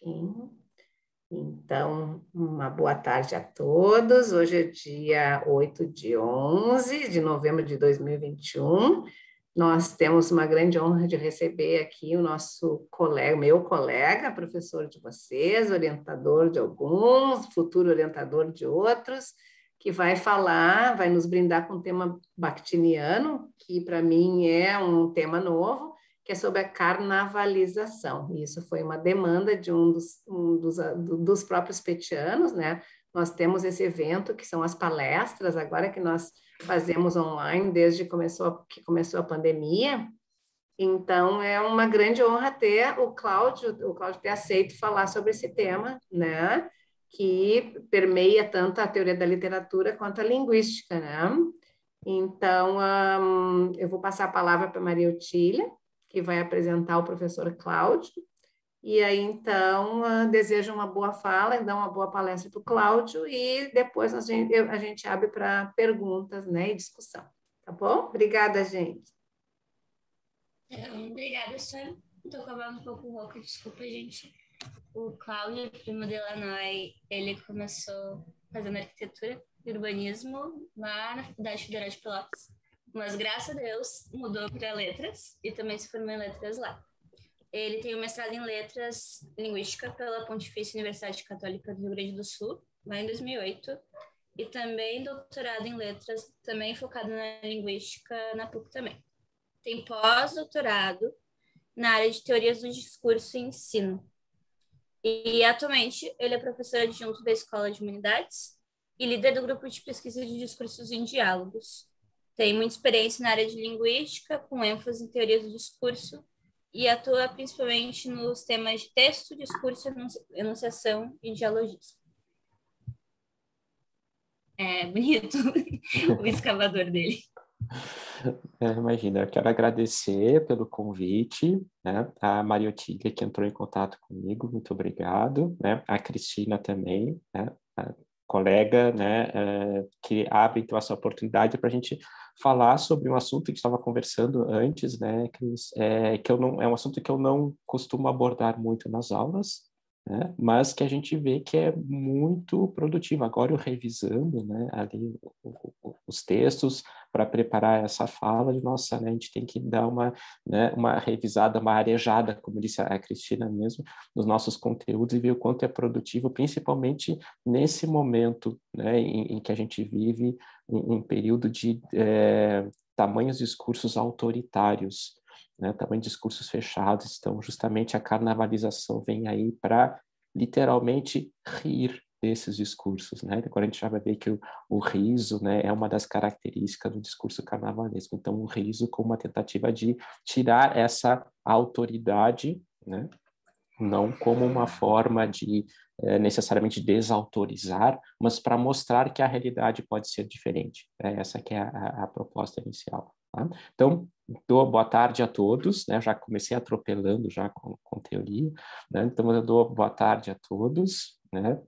pouquinho. Então, uma boa tarde a todos. Hoje é dia 8 de 11 de novembro de 2021. Nós temos uma grande honra de receber aqui o nosso colega, meu colega, professor de vocês, orientador de alguns, futuro orientador de outros, que vai falar, vai nos brindar com um tema bakhtiniano, que para mim é um tema novo, que é sobre a carnavalização. E isso foi uma demanda de dos próprios petianos, né? Nós temos esse evento, que são as palestras, agora que nós fazemos online desde que começou a pandemia. Então, é uma grande honra ter o Cláudio ter aceito falar sobre esse tema, né? Que permeia tanto a teoria da literatura quanto a linguística, né? Então, eu vou passar a palavra para Maria Otília, que vai apresentar o professor Cláudio. E aí, então, desejo uma boa fala, então uma boa palestra para o Cláudio e depois a gente abre para perguntas, né, e discussão. Tá bom? Obrigada, gente. Obrigada, Sam. Estou acabando um pouco rouca, desculpa, gente. O Cláudio, primo de Lanói, ele começou fazendo arquitetura e urbanismo lá na Faculdade Federal de Pelotas. Mas, graças a Deus, mudou para letras e também se formou em letras lá. Ele tem um mestrado em letras linguística pela Pontifícia Universidade Católica do Rio Grande do Sul, lá em 2008, e também doutorado em letras, também focado na linguística, na PUC também. Tem pós-doutorado na área de teorias do discurso e ensino. E atualmente ele é professor adjunto da Escola de Humanidades e líder do grupo de pesquisa de discursos em diálogos. Tem muita experiência na área de linguística, com ênfase em teorias do discurso, e atua principalmente nos temas de texto, discurso, enunciação e dialogismo. É bonito o escavador dele. Imagina, eu quero agradecer pelo convite, né? A Maria Otília, que entrou em contato comigo, muito obrigado, né? A Cristina também, né? A colega, né? Que abre então essa oportunidade para a gente falar sobre um assunto que estava conversando antes, né, Cris? É um assunto que eu não costumo abordar muito nas aulas, né? Mas que a gente vê que é muito produtivo. Agora eu revisando, né, ali os textos para preparar essa fala, nossa, né, a gente tem que dar uma revisada, uma arejada, como disse a Cristina mesmo, nos nossos conteúdos e ver o quanto é produtivo, principalmente nesse momento, né, em que a gente vive um período de tamanhos discursos autoritários, né, também discursos fechados. Então, justamente a carnavalização vem aí para literalmente rir desses discursos, né? Agora a gente já vai ver que o riso, né, é uma das características do discurso carnavalesco. Então, o riso como uma tentativa de tirar essa autoridade, né, não como uma forma de necessariamente desautorizar, mas para mostrar que a realidade pode ser diferente. Essa que é a proposta inicial. Tá? Então, dou boa tarde a todos, né? Já comecei atropelando já com teoria, né? Então eu dou boa tarde a todos, né?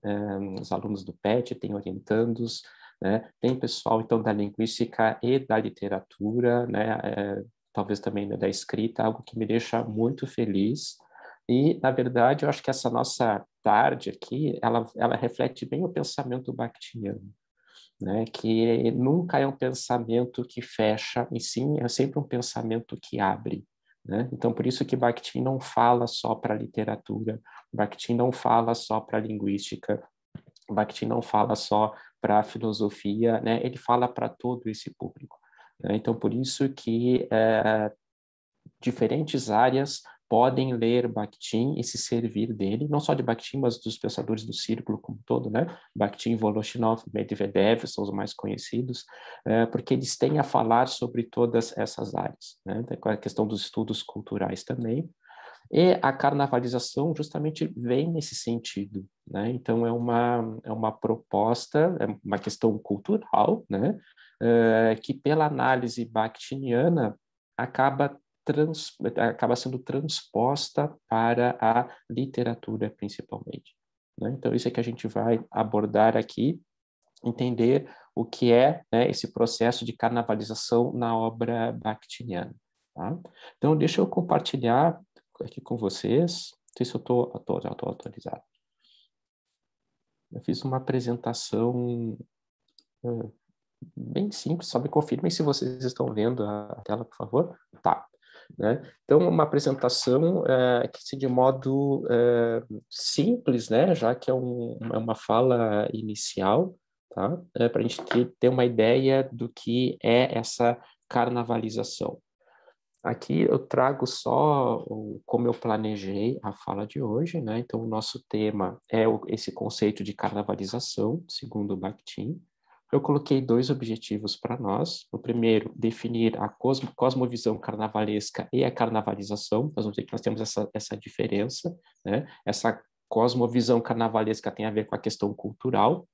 Os alunos do PET, tem orientandos, né? Tem pessoal então da linguística e da literatura, né? Talvez também da escrita, algo que me deixa muito feliz. E, na verdade, eu acho que essa nossa tarde aqui, ela reflete bem o pensamento bakhtiniano, né? Que nunca é um pensamento que fecha, e sim é sempre um pensamento que abre, né? Então, por isso que Bakhtin não fala só para a literatura, Bakhtin não fala só para a linguística, Bakhtin não fala só para a filosofia, né? Ele fala para todo esse público, né? Então, por isso que diferentes áreas podem ler Bakhtin e se servir dele, não só de Bakhtin, mas dos pensadores do círculo como um todo, né? Bakhtin, Voloshinov, Medvedev são os mais conhecidos, porque eles têm a falar sobre todas essas áreas, né? A questão dos estudos culturais também. E a carnavalização justamente vem nesse sentido, né? Então é uma proposta, é uma questão cultural, né? Que pela análise bakhtiniana acaba sendo transposta para a literatura, principalmente, né? Então, isso é que a gente vai abordar aqui, entender o que é, né, esse processo de carnavalização na obra bakhtiniana. Tá? Então, deixa eu compartilhar aqui com vocês, sei se eu estou atualizado. Eu fiz uma apresentação bem simples, só me confirmem se vocês estão vendo a tela, por favor. Tá. Né? Então, uma apresentação que se de modo simples, né? Já que é uma fala inicial, tá? Para a gente ter uma ideia do que é essa carnavalização. Aqui eu trago só como eu planejei a fala de hoje, né? Então, o nosso tema é esse conceito de carnavalização, segundo o Bakhtin. Eu coloquei 2 objetivos para nós. O primeiro, definir a cosmovisão carnavalesca e a carnavalização. Nós vamos ver que nós temos essa diferença, né? Essa cosmovisão carnavalesca tem a ver com a questão cultural,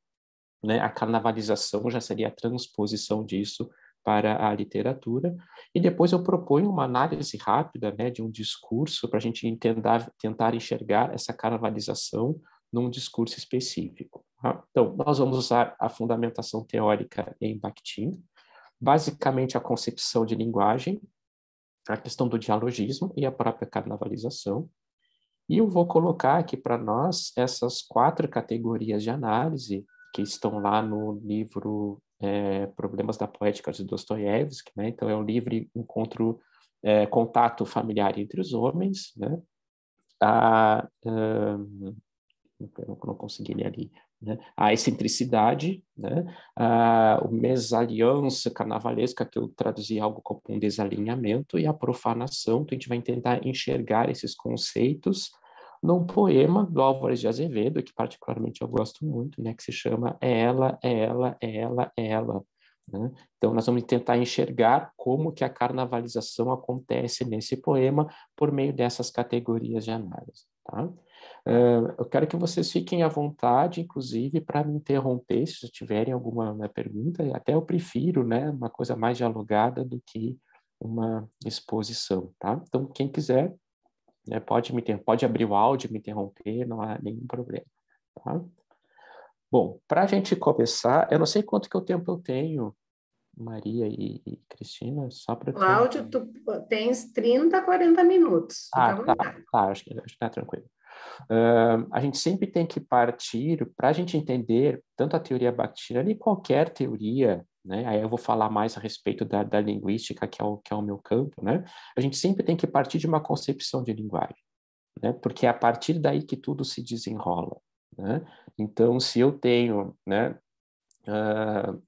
né? A carnavalização já seria a transposição disso para a literatura, e depois eu proponho uma análise rápida, né, de um discurso para a gente tentar enxergar essa carnavalização num discurso específico. Tá? Então, nós vamos usar a fundamentação teórica em Bakhtin, basicamente a concepção de linguagem, a questão do dialogismo e a própria carnavalização, e eu vou colocar aqui para nós essas 4 categorias de análise que estão lá no livro Problemas da Poética de Dostoiévski, né? Então, é um livre contato familiar entre os homens, né? Não consegui ler ali, né? A excentricidade, né? O mesalliance carnavalesca, que eu traduzi algo como um desalinhamento, e a profanação. Então, a gente vai tentar enxergar esses conceitos num poema do Álvares de Azevedo, que particularmente eu gosto muito, né? Que se chama É Ela, É Ela, É Ela, É Ela. Né? Então, nós vamos tentar enxergar como que a carnavalização acontece nesse poema por meio dessas categorias de análise. Tá? Eu quero que vocês fiquem à vontade, inclusive, para me interromper se tiverem alguma pergunta. Até eu prefiro, né, uma coisa mais dialogada do que uma exposição. Tá? Então, quem quiser, né, pode abrir o áudio e me interromper, não há nenhum problema. Tá? Bom, para a gente começar, eu não sei quanto que tempo eu tenho, Maria e Cristina, só para... O áudio, tu tens 30, 40 minutos. Fica à vontade. Tá, acho que está tranquilo. A gente sempre tem que partir, para a gente entender tanto a teoria bakhtiniana e qualquer teoria, né? Aí eu vou falar mais a respeito da linguística, que é o meu campo, né? A gente sempre tem que partir de uma concepção de linguagem, né? Porque é a partir daí que tudo se desenrola, né? Então, se eu tenho, né,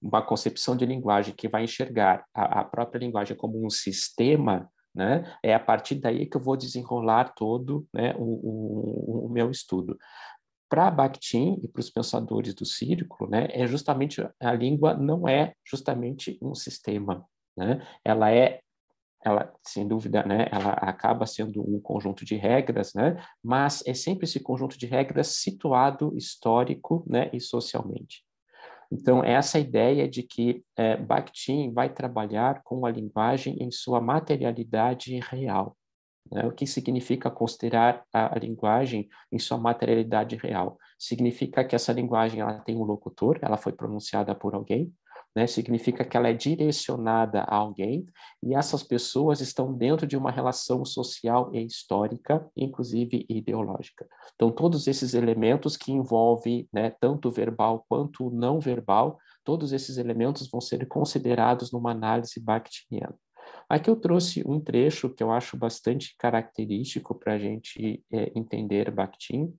uma concepção de linguagem que vai enxergar a própria linguagem como um sistema, né, é a partir daí que eu vou desenrolar todo, né, o meu estudo. Para Bakhtin e para os pensadores do círculo, né, é justamente a língua não é justamente um sistema, né? Ela, sem dúvida, né, ela acaba sendo um conjunto de regras, né, mas é sempre esse conjunto de regras situado histórico, né, e socialmente. Então, essa ideia de que Bakhtin vai trabalhar com a linguagem em sua materialidade real. Né? O que significa considerar a linguagem em sua materialidade real? Significa que essa linguagem ela tem um locutor, ela foi pronunciada por alguém, né? Significa que ela é direcionada a alguém, e essas pessoas estão dentro de uma relação social e histórica, inclusive ideológica. Então, todos esses elementos que envolvem, né, tanto o verbal quanto o não verbal, todos esses elementos vão ser considerados numa análise bakhtiniana. Aqui eu trouxe um trecho que eu acho bastante característico para a gente entender Bakhtin,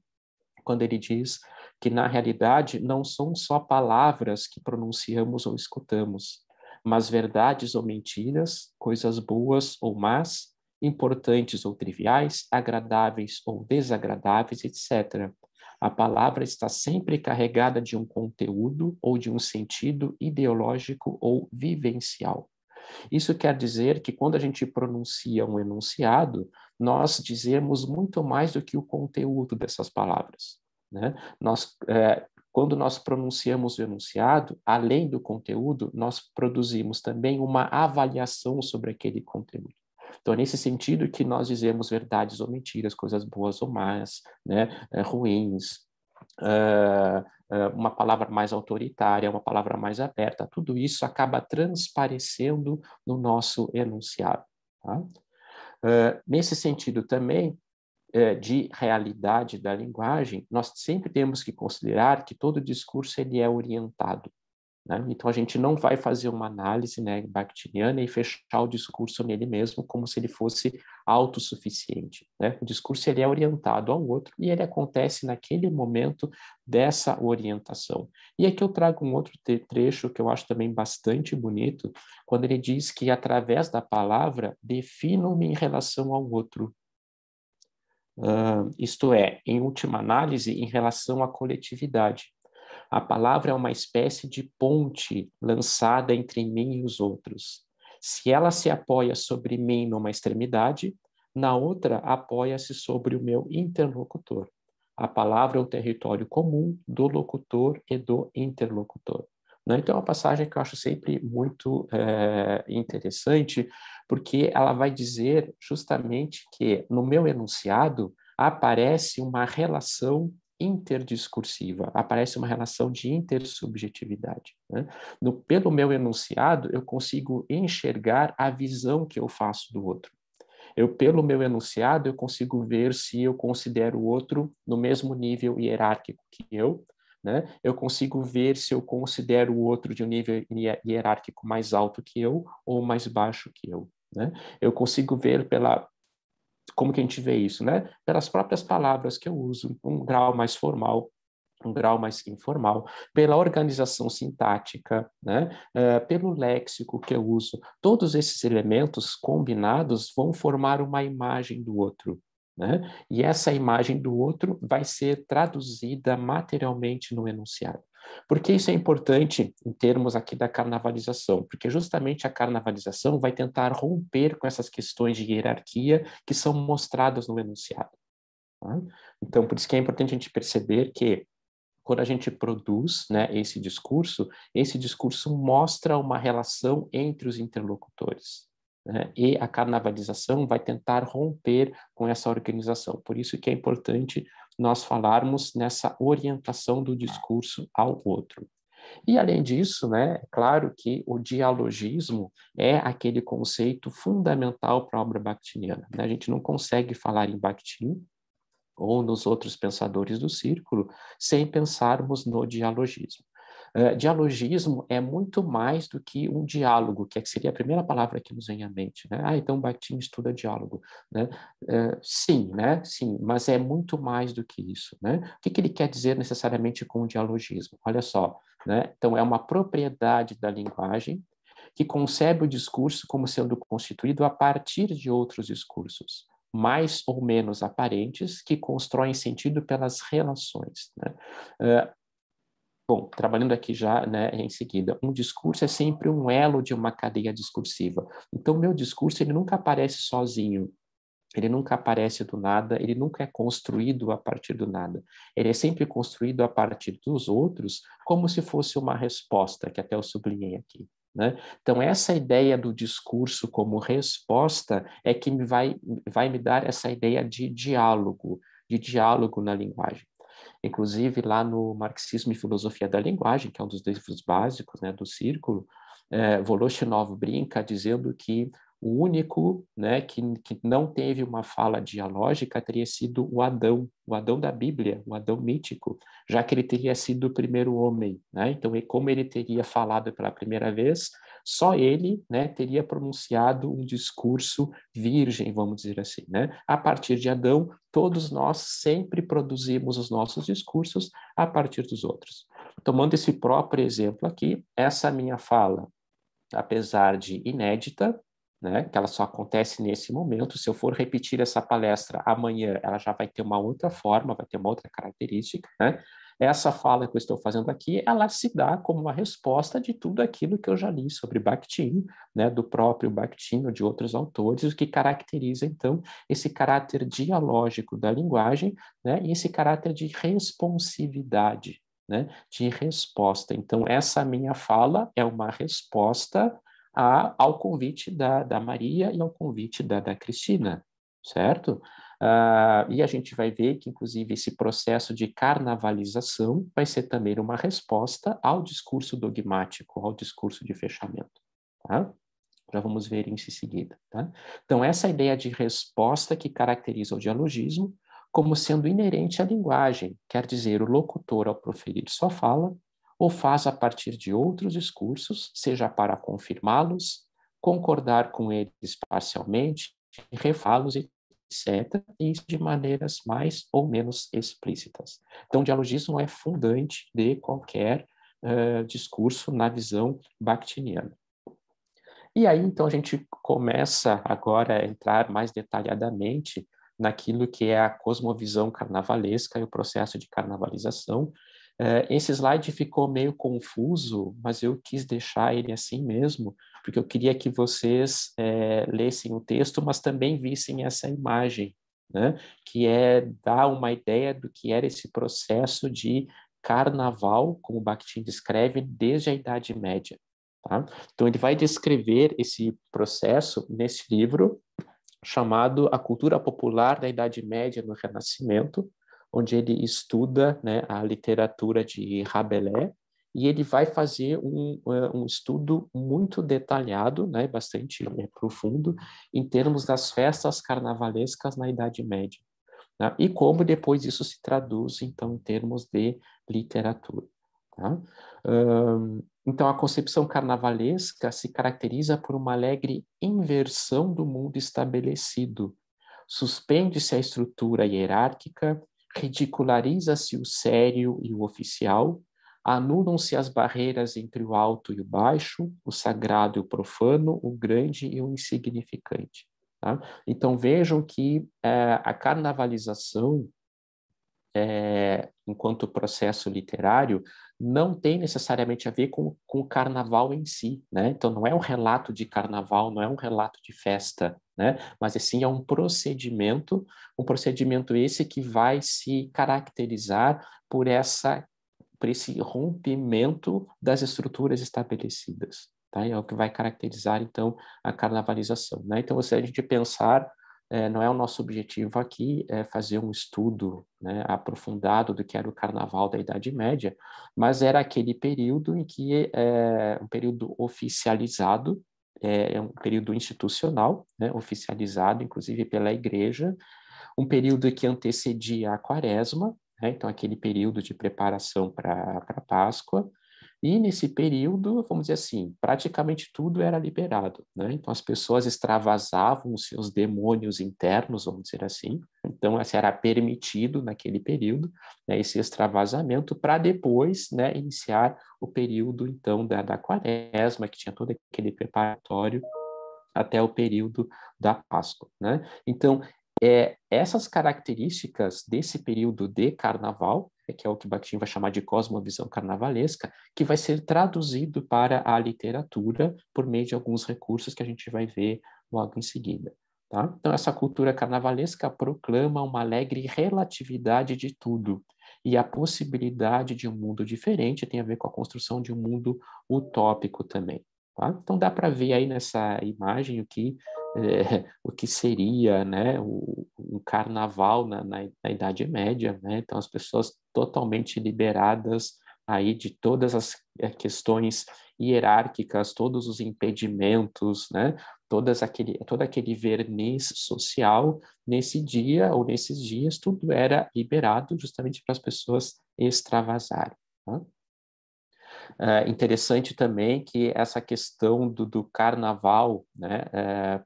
quando ele diz que, na realidade, não são só palavras que pronunciamos ou escutamos, mas verdades ou mentiras, coisas boas ou más, importantes ou triviais, agradáveis ou desagradáveis, etc. A palavra está sempre carregada de um conteúdo ou de um sentido ideológico ou vivencial. Isso quer dizer que quando a gente pronuncia um enunciado, nós dizemos muito mais do que o conteúdo dessas palavras, né? Quando nós pronunciamos o enunciado, além do conteúdo, nós produzimos também uma avaliação sobre aquele conteúdo. Então, é nesse sentido que nós dizemos verdades ou mentiras, coisas boas ou más, né? Ruins, uma palavra mais autoritária, uma palavra mais aberta, tudo isso acaba transparecendo no nosso enunciado. Tá? Nesse sentido também, de realidade da linguagem, nós sempre temos que considerar que todo discurso ele é orientado, né? Então, a gente não vai fazer uma análise, né, bakhtiniana e fechar o discurso nele mesmo como se ele fosse autossuficiente, né? O discurso ele é orientado ao outro e ele acontece naquele momento dessa orientação. E aqui eu trago um outro trecho que eu acho também bastante bonito, quando ele diz que, através da palavra, defino-me em relação ao outro. Isto é, em última análise, em relação à coletividade. A palavra é uma espécie de ponte lançada entre mim e os outros. Se ela se apoia sobre mim numa extremidade, na outra apoia-se sobre o meu interlocutor. A palavra é o território comum do locutor e do interlocutor. Então, é uma passagem que eu acho sempre muito interessante, porque ela vai dizer justamente que, no meu enunciado, aparece uma relação interdiscursiva, aparece uma relação de intersubjetividade, né? Pelo meu enunciado, eu consigo enxergar a visão que eu faço do outro. Pelo meu enunciado, eu consigo ver se eu considero o outro no mesmo nível hierárquico que eu, né? Eu consigo ver se eu considero o outro de um nível hierárquico mais alto que eu ou mais baixo que eu, né? Eu consigo ver como que a gente vê isso, né? Pelas próprias palavras que eu uso, um grau mais formal, um grau mais informal, pela organização sintática, né? Pelo léxico que eu uso. Todos esses elementos combinados vão formar uma imagem do outro, né? E essa imagem do outro vai ser traduzida materialmente no enunciado. Por que isso é importante em termos aqui da carnavalização? Porque justamente a carnavalização vai tentar romper com essas questões de hierarquia que são mostradas no enunciado. Tá? Então, por isso que é importante a gente perceber que quando a gente produz, né, esse discurso mostra uma relação entre os interlocutores, né? E a carnavalização vai tentar romper com essa organização. Por isso que é importante nós falarmos nessa orientação do discurso ao outro. E, além disso, né, é claro que o dialogismo é aquele conceito fundamental para a obra bakhtiniana, né? A gente não consegue falar em Bakhtin ou nos outros pensadores do círculo sem pensarmos no dialogismo. Dialogismo é muito mais do que um diálogo, que seria a primeira palavra que nos vem à mente, né? Então Bakhtin estuda diálogo, né? Sim, né? Sim, mas é muito mais do que isso, né? O que ele quer dizer necessariamente com o dialogismo? Olha só, né? Então é uma propriedade da linguagem que concebe o discurso como sendo constituído a partir de outros discursos, mais ou menos aparentes, que constroem sentido pelas relações, né? Bom, trabalhando aqui já, né, em seguida, um discurso é sempre um elo de uma cadeia discursiva. Então, meu discurso ele nunca aparece sozinho, ele nunca aparece do nada, ele nunca é construído a partir do nada. Ele é sempre construído a partir dos outros, como se fosse uma resposta, que até eu sublinhei aqui, né? Então, essa ideia do discurso como resposta é que vai me dar essa ideia de diálogo na linguagem. Inclusive, lá no Marxismo e Filosofia da Linguagem, que é um dos livros básicos, né, do Círculo, Voloshinov brinca dizendo que o único, né, que não teve uma fala dialógica teria sido o Adão da Bíblia, o Adão mítico, já que ele teria sido o primeiro homem, né? Então, como ele teria falado pela primeira vez, só ele, né, teria pronunciado um discurso virgem, vamos dizer assim, né? A partir de Adão, todos nós sempre produzimos os nossos discursos a partir dos outros. Tomando esse próprio exemplo aqui, essa minha fala, apesar de inédita, né, que ela só acontece nesse momento, se eu for repetir essa palestra amanhã, ela já vai ter uma outra forma, vai ter uma outra característica, né? Essa fala que eu estou fazendo aqui, ela se dá como uma resposta de tudo aquilo que eu já li sobre Bakhtin, né, do próprio Bakhtin ou de outros autores, o que caracteriza, então, esse caráter dialógico da linguagem, né, e esse caráter de responsividade, né, de resposta. Então, essa minha fala é uma resposta ao convite da Maria e ao convite da Cristina, certo? E a gente vai ver que, inclusive, esse processo de carnavalização vai ser também uma resposta ao discurso dogmático, ao discurso de fechamento, tá? Já vamos ver isso em seguida, tá? Então, essa ideia de resposta que caracteriza o dialogismo, como sendo inerente à linguagem, quer dizer, o locutor, ao proferir sua fala, o faz a partir de outros discursos, seja para confirmá-los, concordar com eles parcialmente, refá-los, etc., e isso de maneiras mais ou menos explícitas. Então, o dialogismo é fundante de qualquer discurso na visão bakhtiniana. E aí, então, a gente começa agora a entrar mais detalhadamente naquilo que é a cosmovisão carnavalesca e o processo de carnavalização. Esse slide ficou meio confuso, mas eu quis deixar ele assim mesmo, porque eu queria que vocês lessem o texto, mas também vissem essa imagem, né? Que é dar uma ideia do que era esse processo de carnaval, como Bakhtin descreve, desde a Idade Média. Tá? Então, ele vai descrever esse processo nesse livro chamado A Cultura Popular da Idade Média no Renascimento, onde ele estuda, né, a literatura de Rabelais, e ele vai fazer um estudo muito detalhado, né, bastante profundo, em termos das festas carnavalescas na Idade Média, né, e como depois isso se traduz, então, em termos de literatura. Tá? Então, a concepção carnavalesca se caracteriza por uma alegre inversão do mundo estabelecido. Suspende-se a estrutura hierárquica, ridiculariza-se o sério e o oficial, anulam-se as barreiras entre o alto e o baixo, o sagrado e o profano, o grande e o insignificante. Tá? Então, vejam que a carnavalização, enquanto processo literário, não tem necessariamente a ver com o carnaval em si, né? Então, não é um relato de carnaval, não é um relato de festa, né? Mas, sim, é um procedimento esse que vai se caracterizar por esse rompimento das estruturas estabelecidas, tá? É o que vai caracterizar, então, a carnavalização, né? Então, se a gente pensar, não é o nosso objetivo aqui fazer um estudo, né, aprofundado do que era o carnaval da Idade Média, mas era aquele período em que um período oficializado, um período institucional, né, oficializado, inclusive pela Igreja, um período que antecedia a Quaresma, né, então aquele período de preparação para a Páscoa, e nesse período, vamos dizer assim, praticamente tudo era liberado, né? Então as pessoas extravasavam os seus demônios internos, vamos dizer assim. Então esse era permitido naquele período, né, esse extravasamento, para depois, né, iniciar o período então da Quaresma, que tinha todo aquele preparatório até o período da Páscoa, né? Então essas características desse período de carnaval, que é o que Bakhtin vai chamar de cosmovisão carnavalesca, que vai ser traduzido para a literatura por meio de alguns recursos que a gente vai ver logo em seguida. Tá? Então, essa cultura carnavalesca proclama uma alegre relatividade de tudo, e a possibilidade de um mundo diferente tem a ver com a construção de um mundo utópico também. Tá? Então, dá para ver aí nessa imagem o que seria, né, um carnaval na Idade Média, né? Então as pessoas totalmente liberadas aí de todas as questões hierárquicas, todos os impedimentos, né? Todo aquele verniz social nesse dia ou nesses dias, tudo era liberado justamente para as pessoas extravasarem. Tá? Interessante também que essa questão do carnaval, né,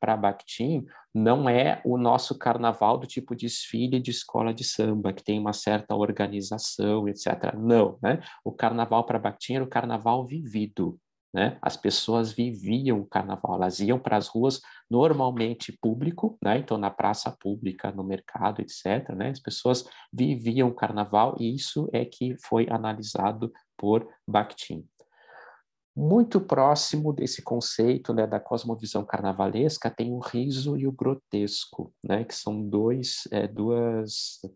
para Bakhtin, não é o nosso carnaval do tipo desfile de escola de samba, que tem uma certa organização, etc. Não, né? O carnaval para Bakhtin era o carnaval vivido, né? As pessoas viviam o carnaval, elas iam para as ruas, normalmente público, né? Então na praça pública, no mercado, etc., né? As pessoas viviam o carnaval, e isso é que foi analisado por Bakhtin. Muito próximo desse conceito, né, da cosmovisão carnavalesca, tem o riso e o grotesco, né, que são duas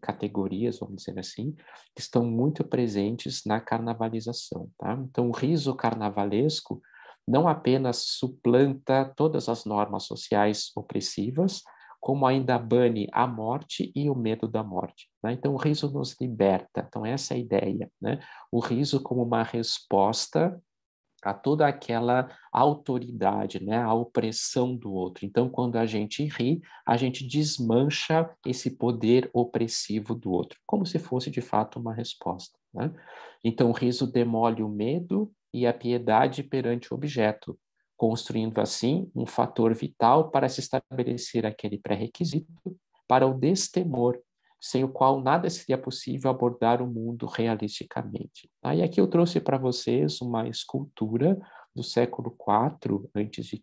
categorias, vamos dizer assim, que estão muito presentes na carnavalização. Tá? Então, o riso carnavalesco não apenas suplanta todas as normas sociais opressivas, como ainda bane a morte e o medo da morte. Né? Então, o riso nos liberta. Então, essa é a ideia. Né? O riso como uma resposta a toda aquela autoridade, né, a opressão do outro. Então, quando a gente ri, a gente desmancha esse poder opressivo do outro, como se fosse, de fato, uma resposta, né? Então, o riso demole o medo e a piedade perante o objeto, construindo, assim, um fator vital para se estabelecer aquele pré-requisito para o destemor, sem o qual nada seria possível abordar o mundo realisticamente. Aí aqui eu trouxe para vocês uma escultura do século IV a.C.,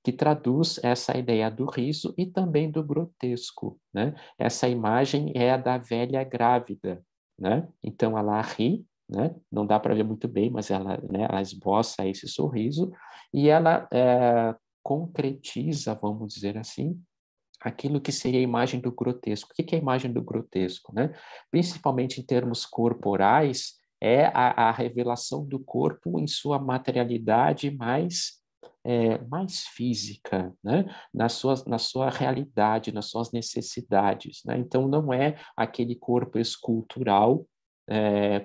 que traduz essa ideia do riso e também do grotesco, né? Essa imagem é a da velha grávida, né? Então ela ri, né? Não dá para ver muito bem, mas ela, né, ela esboça esse sorriso e ela concretiza, vamos dizer assim, aquilo que seria a imagem do grotesco. O que é a imagem do grotesco, né? Principalmente em termos corporais, é a revelação do corpo em sua materialidade mais física, né? Na sua realidade, nas suas necessidades, né? Então, não é aquele corpo escultural,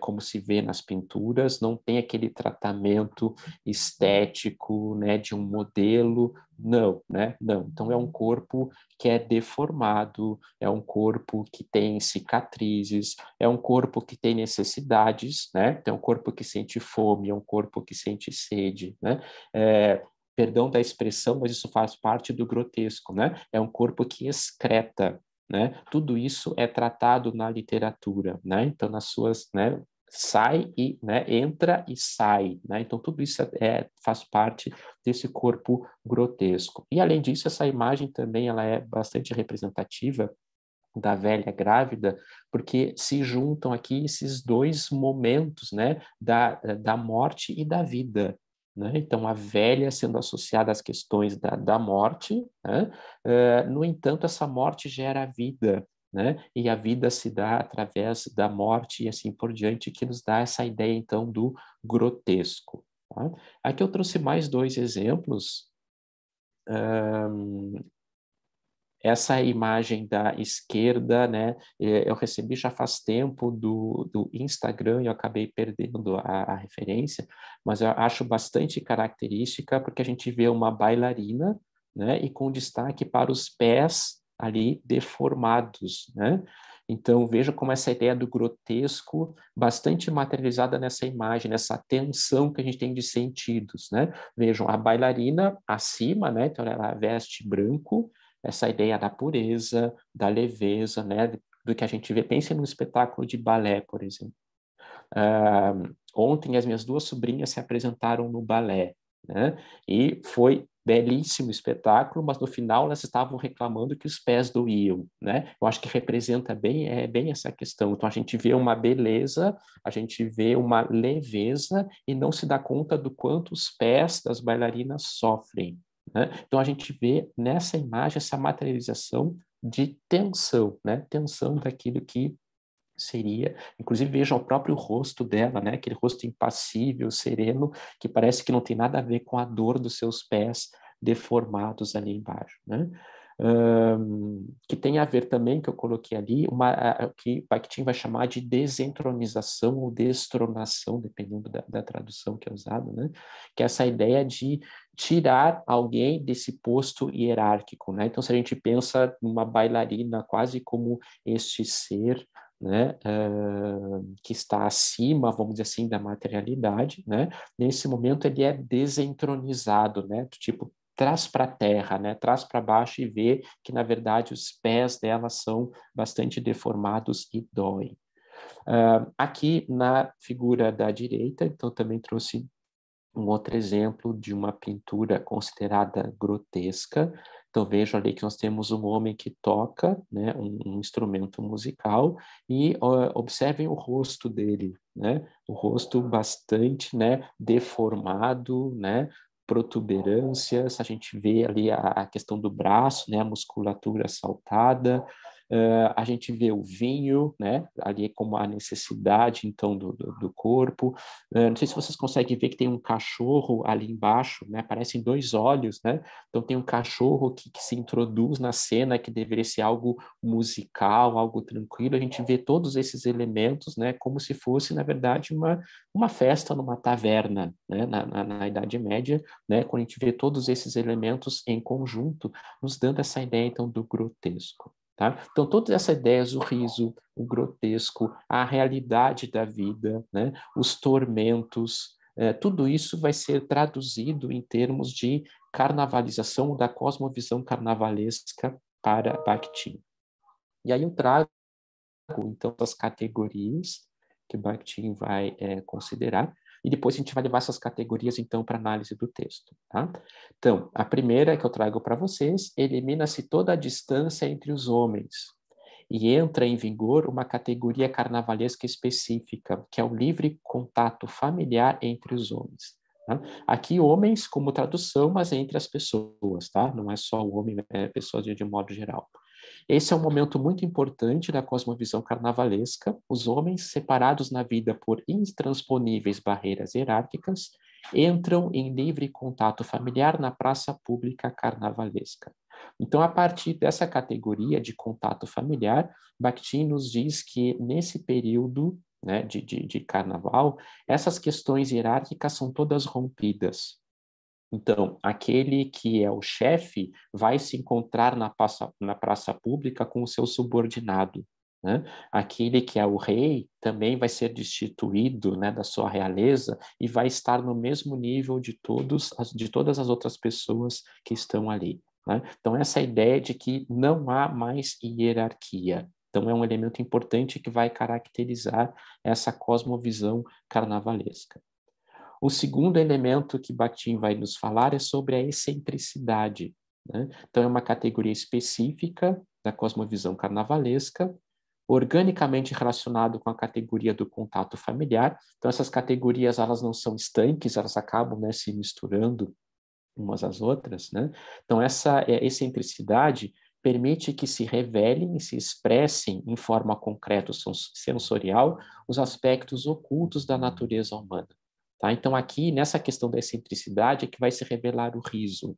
como se vê nas pinturas, não tem aquele tratamento estético, né, de um modelo, não, né? Não. Então, é um corpo que é deformado, é um corpo que tem cicatrizes, é um corpo que tem necessidades, né? É um corpo que sente fome, é um corpo que sente sede, né? Perdão da expressão, mas isso faz parte do grotesco, né? É um corpo que excreta, né? Tudo isso é tratado na literatura, né? Então, nas suas, né, sai e, né, entra e sai, né? Então tudo isso faz parte desse corpo grotesco. E além disso, essa imagem também ela é bastante representativa da velha grávida, porque se juntam aqui esses dois momentos, né, da morte e da vida, né? Então, a velha sendo associada às questões da morte, né? No entanto, essa morte gera vida, né? E a vida se dá através da morte e assim por diante, que nos dá essa ideia, então, do grotesco. Tá? Aqui eu trouxe mais dois exemplos. Essa imagem da esquerda, né, eu recebi já faz tempo do Instagram e eu acabei perdendo a referência, mas eu acho bastante característica porque a gente vê uma bailarina, né, e com destaque para os pés ali deformados, né? Então veja como essa ideia do grotesco bastante materializada nessa imagem, nessa tensão que a gente tem de sentidos, né? Vejam a bailarina acima, né? Então ela veste branco, essa ideia da pureza, da leveza, né, do que a gente vê. Pense num espetáculo de balé, por exemplo. Ontem as minhas duas sobrinhas se apresentaram no balé, né, e foi belíssimo espetáculo, mas no final elas estavam reclamando que os pés doíam, né? Eu acho que representa bem essa questão. Então a gente vê uma beleza, a gente vê uma leveza e não se dá conta do quanto os pés das bailarinas sofrem, né? Então a gente vê nessa imagem essa materialização de tensão, né? Tensão daquilo que seria, inclusive vejam o próprio rosto dela, né? Aquele rosto impassível, sereno, que parece que não tem nada a ver com a dor dos seus pés deformados ali embaixo, né? Que tem a ver também, que eu coloquei ali, que Bakhtin vai chamar de desentronização ou destronação, dependendo da tradução que é usada, né? Que é essa ideia de tirar alguém desse posto hierárquico, né? Então, se a gente pensa numa bailarina quase como este ser, né, que está acima, vamos dizer assim, da materialidade, né? Nesse momento ele é desentronizado, né? Tipo, traz para a terra, né? Traz para baixo e vê que, na verdade, os pés dela são bastante deformados e doem. Aqui na figura da direita, então também trouxe um outro exemplo de uma pintura considerada grotesca. Então vejo ali que nós temos um homem que toca, né, um instrumento musical e observem o rosto dele, né, o rosto bastante, né, deformado, né, protuberâncias. A gente vê ali a questão do braço, né, a musculatura saltada. A gente vê o vinho, né, ali como a necessidade, então, do corpo. Não sei se vocês conseguem ver que tem um cachorro ali embaixo, né, parecem dois olhos, né? Então tem um cachorro que se introduz na cena, que deveria ser algo musical, algo tranquilo. A gente vê todos esses elementos, né, como se fosse, na verdade, uma festa numa taverna, né, na Idade Média, né, quando a gente vê todos esses elementos em conjunto, nos dando essa ideia, então, do grotesco. Tá? Então, todas essas ideias, o riso, o grotesco, a realidade da vida, né, os tormentos, tudo isso vai ser traduzido em termos de carnavalização da cosmovisão carnavalesca para Bakhtin. E aí eu trago, então, as categorias que Bakhtin vai considerar, e depois a gente vai levar essas categorias, então, para análise do texto. Tá? Então, a primeira que eu trago para vocês, elimina-se toda a distância entre os homens, e entra em vigor uma categoria carnavalesca específica, que é o livre contato familiar entre os homens. Tá? Aqui, homens como tradução, mas entre as pessoas, tá? Não é só o homem, pessoas de modo geral. Esse é um momento muito importante da cosmovisão carnavalesca. Os homens, separados na vida por intransponíveis barreiras hierárquicas, entram em livre contato familiar na praça pública carnavalesca. Então, a partir dessa categoria de contato familiar, Bakhtin nos diz que nesse período, né, de carnaval, essas questões hierárquicas são todas rompidas. Então, aquele que é o chefe vai se encontrar na praça pública com o seu subordinado, né? Aquele que é o rei também vai ser destituído, né, da sua realeza e vai estar no mesmo nível de todas as outras pessoas que estão ali, né? Então, essa ideia de que não há mais hierarquia. Então, é um elemento importante que vai caracterizar essa cosmovisão carnavalesca. O segundo elemento que Bakhtin vai nos falar é sobre a excentricidade, né? Então, é uma categoria específica da cosmovisão carnavalesca, organicamente relacionado com a categoria do contato familiar. Então, essas categorias, elas não são estanques, elas acabam, né, se misturando umas às outras, né? Então, essa excentricidade permite que se revelem e se expressem em forma concreta sensorial os aspectos ocultos da natureza humana. Tá? Então, aqui, nessa questão da excentricidade, é que vai se revelar o riso.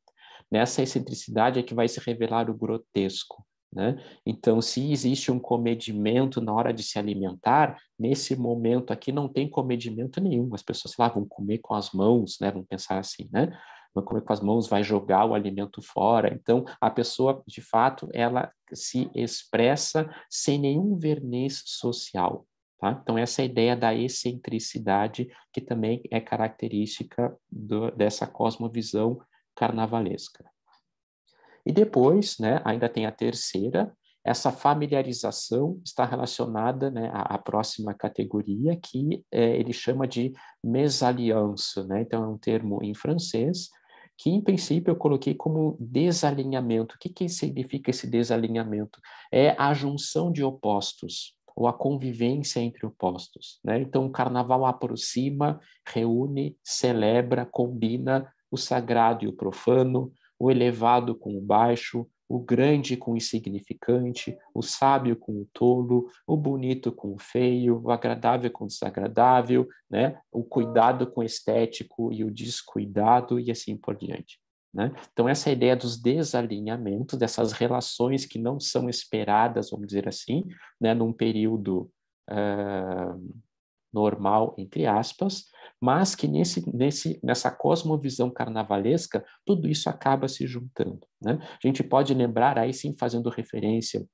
Nessa excentricidade é que vai se revelar o grotesco. Né? Então, se existe um comedimento na hora de se alimentar, nesse momento aqui não tem comedimento nenhum. As pessoas lá vão comer com as mãos, né? Vão pensar assim, né? Vai comer com as mãos, vai jogar o alimento fora. Então, a pessoa, de fato, ela se expressa sem nenhum verniz social. Tá? Então, essa é a ideia da excentricidade, que também é característica dessa cosmovisão carnavalesca. E depois, né, ainda tem a terceira, essa familiarização está relacionada, né, à próxima categoria, que ele chama de mésalliance, né? Então, é um termo em francês, que, em princípio, eu coloquei como desalinhamento. O que significa esse desalinhamento? É a junção de opostos, ou a convivência entre opostos, né? Então, o carnaval aproxima, reúne, celebra, combina o sagrado e o profano, o elevado com o baixo, o grande com o insignificante, o sábio com o tolo, o bonito com o feio, o agradável com o desagradável, né? O cuidado com o estético e o descuidado, e assim por diante. Né? Então, essa ideia dos desalinhamentos, dessas relações que não são esperadas, vamos dizer assim, né, num período normal, entre aspas, mas que nessa cosmovisão carnavalesca, tudo isso acaba se juntando. Né? A gente pode lembrar, aí sim, fazendo referência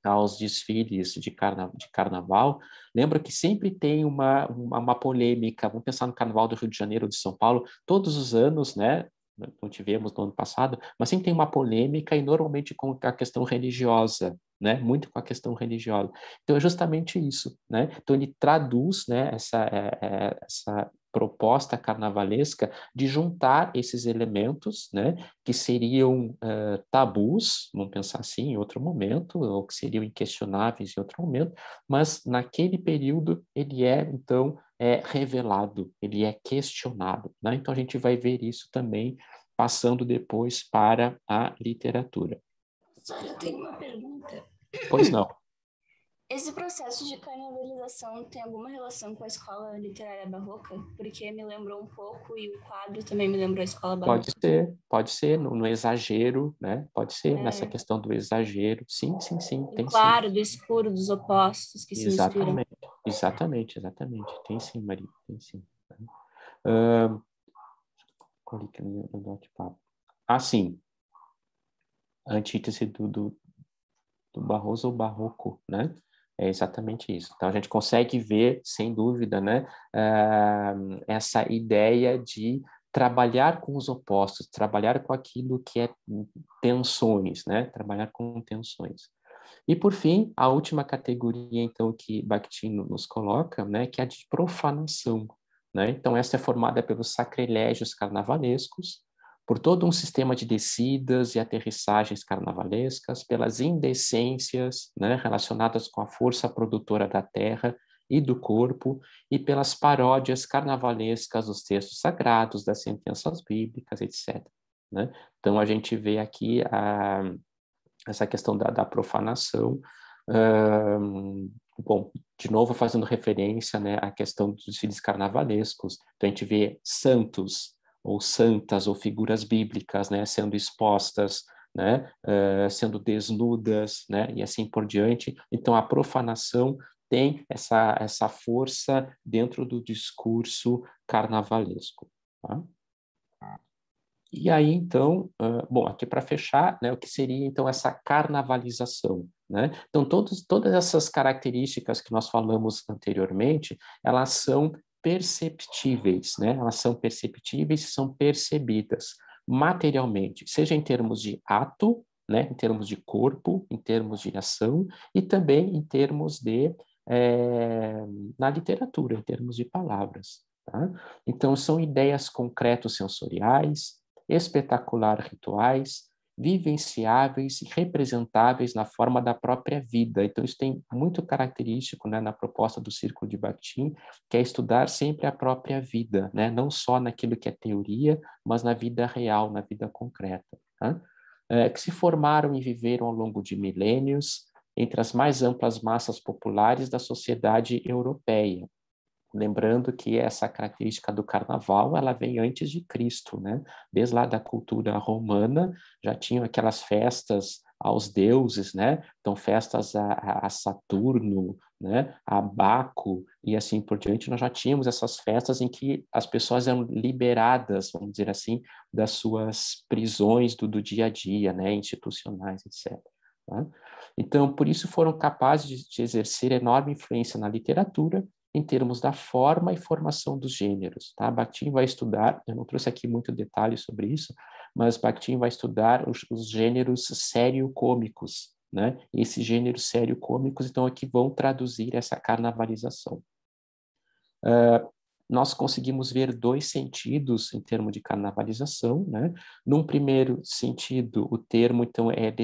aos desfiles de carnaval, lembra que sempre tem uma polêmica. Vamos pensar no Carnaval do Rio de Janeiro, de São Paulo, todos os anos, né? Não tivemos no ano passado, mas sempre tem uma polêmica e normalmente com a questão religiosa, né? Muito com a questão religiosa. Então é justamente isso, né? Então ele traduz, né, essa proposta carnavalesca de juntar esses elementos, né, que seriam tabus, vamos pensar assim, em outro momento, ou que seriam inquestionáveis em outro momento, mas naquele período ele então revelado, ele é questionado. Né? Então a gente vai ver isso também passando depois para a literatura. Eu tenho uma pergunta. Pois não. Esse processo de carnavalização tem alguma relação com a escola literária barroca? Porque me lembrou um pouco e o quadro também me lembrou a escola barroca. Pode ser no exagero, né? Pode ser nessa É, questão do exagero. Sim, sim, sim, do tem sim. claro, do escuro, dos opostos que se misturam. Exatamente. Tem sim, Maria, tem sim. Uh, clique no bate-papo. Ah, sim. A antítese do Barroso ou Barroco, né? É exatamente isso. Então, a gente consegue ver, sem dúvida, né, essa ideia de trabalhar com os opostos, trabalhar com aquilo que é tensões, né? Trabalhar com tensões. E, por fim, a última categoria, então, que Bakhtin nos coloca, né, que é a de profanação, né? Então, essa é formada pelos sacrilégios carnavalescos, por todo um sistema de descidas e aterrissagens carnavalescas, pelas indecências, né, relacionadas com a força produtora da terra e do corpo, e pelas paródias carnavalescas dos textos sagrados, das sentenças bíblicas, etc. Né? Então, a gente vê aqui essa questão da profanação. Bom, de novo fazendo referência, né, à questão dos desfiles carnavalescos. Então, a gente vê santos ou santas ou figuras bíblicas, né, sendo expostas, né, sendo desnudas, né, e assim por diante. Então, a profanação tem essa força dentro do discurso carnavalesco. Tá? E aí, então, bom, aqui para fechar, né, o que seria, então, essa carnavalização, né? Então, todas essas características que nós falamos anteriormente, elas são perceptíveis, né? Elas são perceptíveis e são percebidas materialmente, seja em termos de ato, né, em termos de corpo, em termos de ação, e também em termos de, na literatura, em termos de palavras, tá? Então, são ideias concretos sensoriais, espetacular rituais, vivenciáveis e representáveis na forma da própria vida. Então, isso tem muito característico, né, na proposta do Círculo de Bakhtin, que é estudar sempre a própria vida, né, não só naquilo que é teoria, mas na vida real, na vida concreta. Tá? Que se formaram e viveram ao longo de milênios entre as mais amplas massas populares da sociedade europeia. Lembrando que essa característica do carnaval, ela vem antes de Cristo, né? Desde lá da cultura romana, já tinham aquelas festas aos deuses, né? Então, festas a Saturno, né? A Baco e assim por diante. Nós já tínhamos essas festas em que as pessoas eram liberadas, vamos dizer assim, das suas prisões do dia a dia, né? Institucionais, etc. Tá? Então, por isso foram capazes de exercer enorme influência na literatura, em termos da forma e formação dos gêneros. Tá? Bakhtin vai estudar, eu não trouxe aqui muito detalhe sobre isso, mas Bakhtin vai estudar os gêneros sério-cômicos, né? E esses gêneros sério-cômicos, então, aqui vão traduzir essa carnavalização. Nós conseguimos ver dois sentidos em termos de carnavalização, né? Num primeiro sentido, o termo, então, é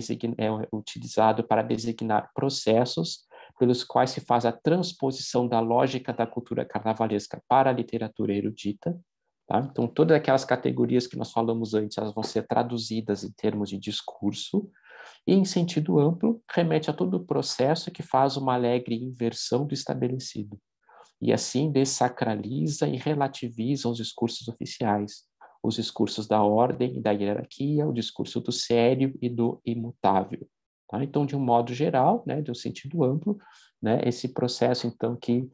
utilizado para designar processos pelos quais se faz a transposição da lógica da cultura carnavalesca para a literatura erudita. Tá? Então, todas aquelas categorias que nós falamos antes, elas vão ser traduzidas em termos de discurso, e, em sentido amplo, remete a todo o processo que faz uma alegre inversão do estabelecido, e assim dessacraliza e relativiza os discursos oficiais, os discursos da ordem e da hierarquia, o discurso do sério e do imutável. Tá? Então, de um modo geral, né, de um sentido amplo, né, esse processo, então, que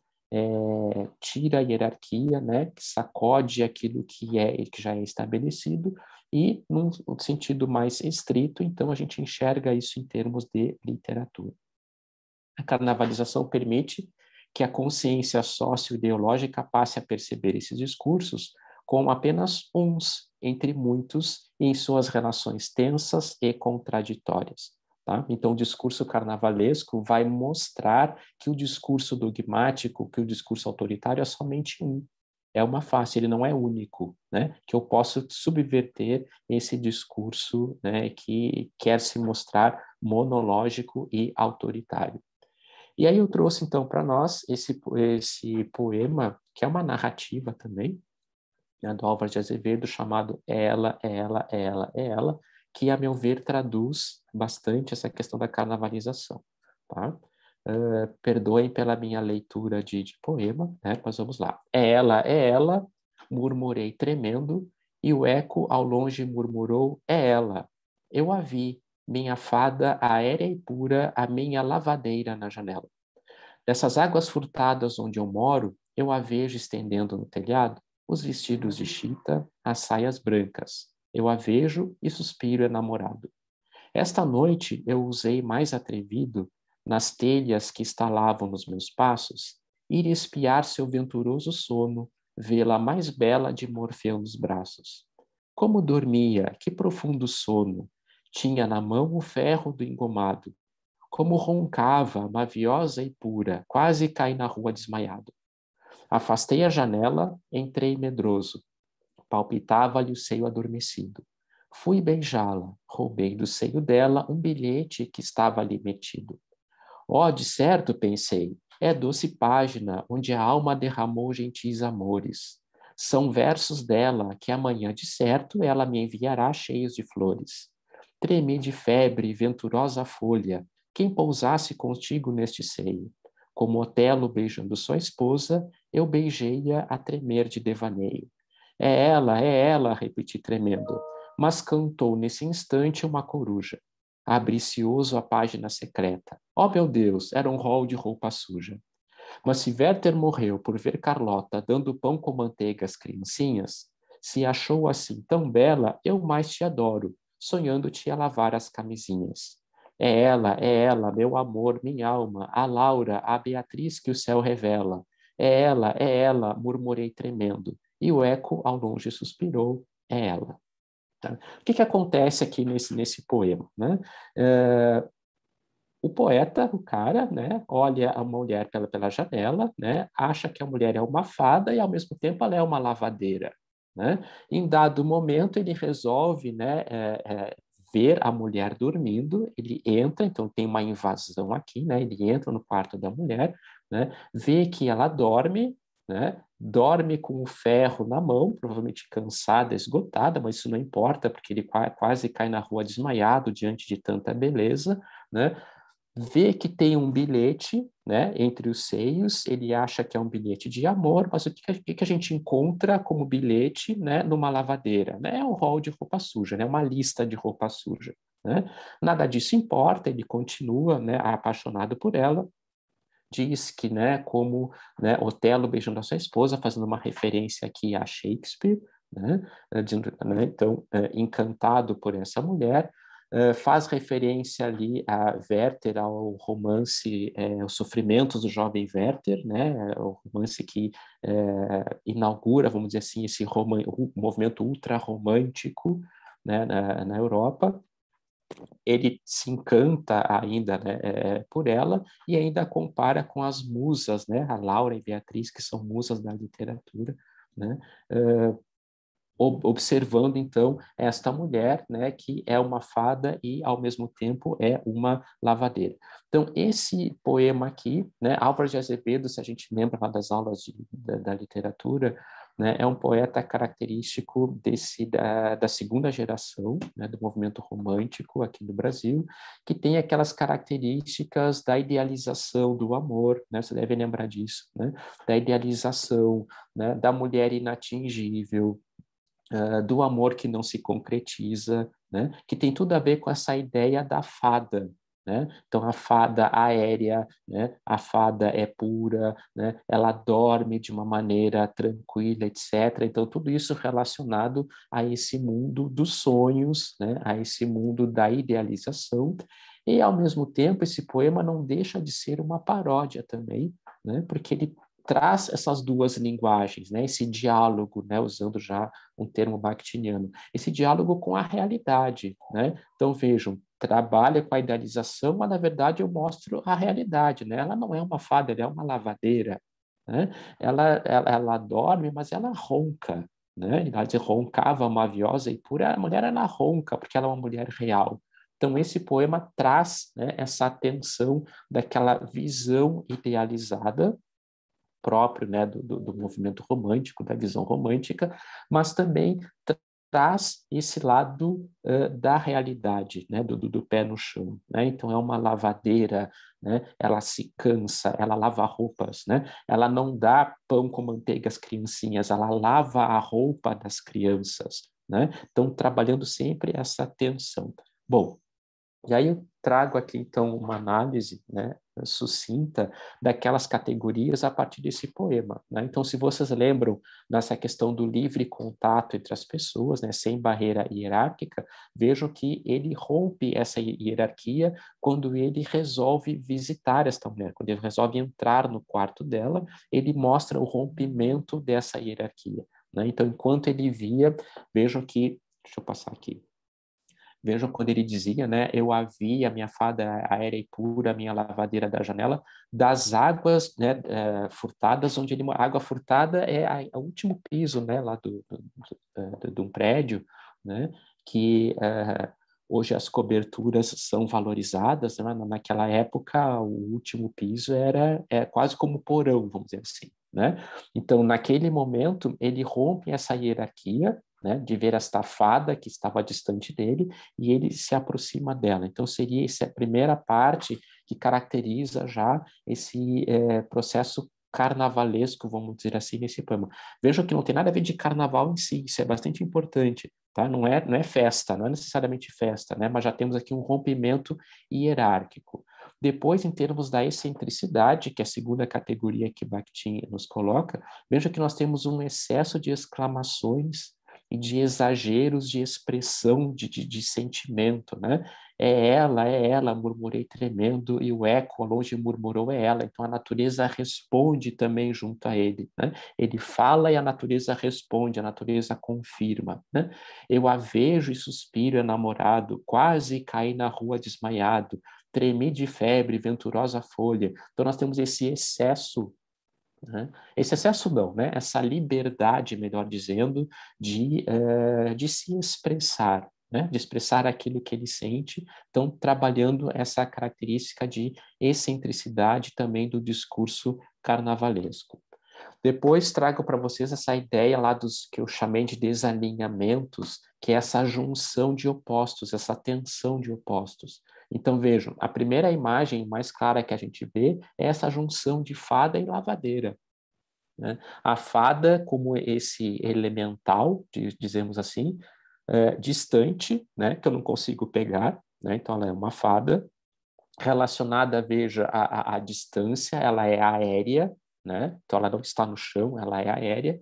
tira a hierarquia, né, que sacode aquilo que já é estabelecido, e, num sentido mais estrito, então, a gente enxerga isso em termos de literatura. A carnavalização permite que a consciência sócio-ideológica passe a perceber esses discursos como apenas uns entre muitos em suas relações tensas e contraditórias. Tá? Então, o discurso carnavalesco vai mostrar que o discurso dogmático, que o discurso autoritário é somente um. É uma face, ele não é único, né? Que eu posso subverter esse discurso, né, que quer se mostrar monológico e autoritário. E aí eu trouxe, então, para nós esse poema, que é uma narrativa também, né, do Álvaro de Azevedo, chamado Ela, Ela, Ela, Ela, que, a meu ver, traduz bastante essa questão da carnavalização. tá? Perdoem pela minha leitura de poema, né? Mas vamos lá. É ela, murmurei tremendo, e o eco ao longe murmurou, é ela. Eu a vi, minha fada aérea e pura, a minha lavadeira na janela. Dessas águas furtadas onde eu moro, eu a vejo estendendo no telhado os vestidos de chita, as saias brancas. Eu a vejo e suspiro enamorado. Esta noite eu usei mais atrevido, nas telhas que estalavam nos meus passos, ir espiar seu venturoso sono, vê-la mais bela de Morfeu nos braços. Como dormia, que profundo sono! Tinha na mão o ferro do engomado. Como roncava, maviosa e pura, quase caí na rua desmaiado. Afastei a janela, entrei medroso. Palpitava-lhe o seio adormecido. Fui beijá-la, roubei do seio dela um bilhete que estava ali metido. Oh, de certo, pensei, é doce página onde a alma derramou gentis amores. São versos dela que amanhã, de certo, ela me enviará cheios de flores. Tremi de febre, venturosa folha, quem pousasse contigo neste seio. Como Otelo beijando sua esposa, eu beijei-a a tremer de devaneio. É ela, repeti tremendo. Mas cantou nesse instante uma coruja. Abri cioso a página secreta. Oh, meu Deus, era um rol de roupa suja. Mas se Werther morreu por ver Carlota dando pão com manteiga às criancinhas, se achou assim tão bela, eu mais te adoro, sonhando-te a lavar as camisinhas. É ela, meu amor, minha alma, a Laura, a Beatriz que o céu revela. É ela, murmurei tremendo, e o eco ao longe suspirou, é ela. Tá? O que acontece aqui nesse poema? Né? O poeta, o cara, né, olha a mulher pela janela, né, acha que a mulher é uma fada e, ao mesmo tempo, ela é uma lavadeira. Né? Em dado momento, ele resolve, né, ver a mulher dormindo, ele entra, então tem uma invasão aqui, né, ele entra no quarto da mulher, né, vê que ela dorme, né, dorme com o ferro na mão, provavelmente cansada, esgotada, mas isso não importa, porque ele quase cai na rua desmaiado diante de tanta beleza, né? Vê que tem um bilhete, né, entre os seios, ele acha que é um bilhete de amor, mas o que a gente encontra como bilhete, né, numa lavadeira? Né? É um rol de roupa suja, né, uma lista de roupa suja. Né? Nada disso importa, ele continua, né, apaixonado por ela, diz que, né, como, né, Otelo beijando a sua esposa, fazendo uma referência aqui a Shakespeare, né, dizendo, né, então, encantado por essa mulher, faz referência ali a Werther, ao romance Os Sofrimentos do Jovem Werther, né, o romance que inaugura, vamos dizer assim, esse movimento ultra-romântico, né, na Europa. Ele se encanta ainda, né, por ela e ainda compara com as musas, né, a Laura e Beatriz, que são musas da literatura, né, observando então esta mulher, né, que é uma fada e ao mesmo tempo é uma lavadeira. Então esse poema aqui, né, Álvaro de Azevedo, se a gente lembra lá das aulas da literatura, né, é um poeta característico da segunda geração, né, do movimento romântico aqui no Brasil, que tem aquelas características da idealização do amor, né, você deve lembrar disso, né, da idealização, né, da mulher inatingível, do amor que não se concretiza, né? Que tem tudo a ver com essa ideia da fada. Né? Então, a fada aérea, né? A fada é pura, né? Ela dorme de uma maneira tranquila, etc. Então, tudo isso relacionado a esse mundo dos sonhos, né? A esse mundo da idealização. E, ao mesmo tempo, esse poema não deixa de ser uma paródia também, né? Porque ele traz essas duas linguagens, né? Esse diálogo, né? Usando já um termo bakhtiniano, esse diálogo com a realidade, né? Então vejam, trabalha com a idealização, mas na verdade eu mostro a realidade, né? Ela não é uma fada, ela é uma lavadeira, né? Ela dorme, mas ela ronca, né? Ela roncava maviosa e pura, a mulher ela ronca porque ela é uma mulher real. Então esse poema traz, né, essa atenção daquela visão idealizada próprio, né, do movimento romântico, da visão romântica, mas também traz esse lado da realidade, né, do pé no chão, né? Então é uma lavadeira, né? Ela se cansa, ela lava roupas, né? Ela não dá pão com manteiga às criancinhas, ela lava a roupa das crianças, né? Então trabalhando sempre essa tensão. Bom, e aí eu trago aqui, então, uma análise, né, sucinta daquelas categorias a partir desse poema, né? Então, se vocês lembram dessa questão do livre contato entre as pessoas, né, sem barreira hierárquica, vejam que ele rompe essa hierarquia quando ele resolve visitar esta mulher, quando ele resolve entrar no quarto dela, ele mostra o rompimento dessa hierarquia, né? Então, enquanto ele via, vejam que, deixa eu passar aqui, vejam quando ele dizia, né? Eu a vi, a minha fada aérea e pura, a minha lavadeira da janela, das águas, né, furtadas, onde ele... A água furtada é o último piso, né, lá de um prédio, né? Que hoje as coberturas são valorizadas, né? Naquela época o último piso era quase como porão, vamos dizer assim, né? Então, naquele momento, ele rompe essa hierarquia, né, de ver esta fada que estava distante dele, e ele se aproxima dela. Então, seria essa a primeira parte que caracteriza já esse processo carnavalesco, vamos dizer assim, nesse poema. Vejam que não tem nada a ver de carnaval em si, isso é bastante importante, tá? Não é festa, não é necessariamente festa, né? Mas já temos aqui um rompimento hierárquico. Depois, em termos da excentricidade, que é a segunda categoria que Bakhtin nos coloca, veja que nós temos um excesso de exclamações e de exageros de expressão, de sentimento, né? É ela, murmurei tremendo, e o eco ao longe murmurou, é ela. Então a natureza responde também junto a ele, né? Ele fala e a natureza responde, a natureza confirma, né? Eu a vejo e suspiro enamorado, quase caí na rua desmaiado, tremi de febre, venturosa folha. Então nós temos esse excesso, né? Esse excesso não, né? Essa liberdade, melhor dizendo, de se expressar, né? De expressar aquilo que ele sente, então trabalhando essa característica de excentricidade também do discurso carnavalesco. Depois trago para vocês essa ideia lá dos que eu chamei de desalinhamentos, que é essa junção de opostos, essa tensão de opostos. Então vejam, a primeira imagem mais clara que a gente vê é essa junção de fada e lavadeira, né? A fada como esse elemental, dizemos assim, distante, né, que eu não consigo pegar, né? Então ela é uma fada relacionada, veja, à distância, ela é aérea, né? Então ela não está no chão, ela é aérea,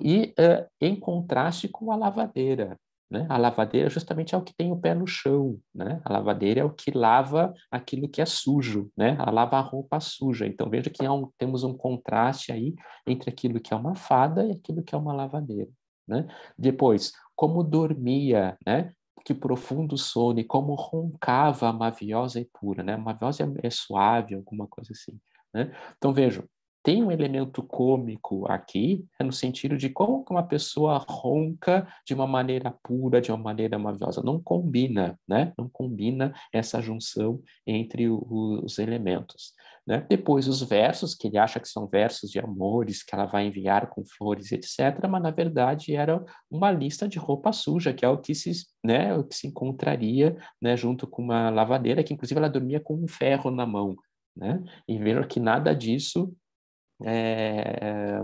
e em contraste com a lavadeira, né? A lavadeira justamente é o que tem o pé no chão, né? A lavadeira é o que lava aquilo que é sujo, né? Ela lava a roupa suja. Então veja que temos um contraste aí entre aquilo que é uma fada e aquilo que é uma lavadeira, né? Depois, como dormia, né? Que profundo sono, e como roncava a maviosa e pura, né? A maviosa é suave, alguma coisa assim, né? Então, vejam, tem um elemento cômico aqui, no sentido de como uma pessoa ronca de uma maneira pura, de uma maneira maviosa. Não combina, né? Não combina essa junção entre os elementos, né? Depois, os versos, que ele acha que são versos de amores, que ela vai enviar com flores, etc., mas, na verdade, era uma lista de roupa suja, que é o que o que se encontraria, né, junto com uma lavadeira, que, inclusive, ela dormia com um ferro na mão, né? E viram que nada disso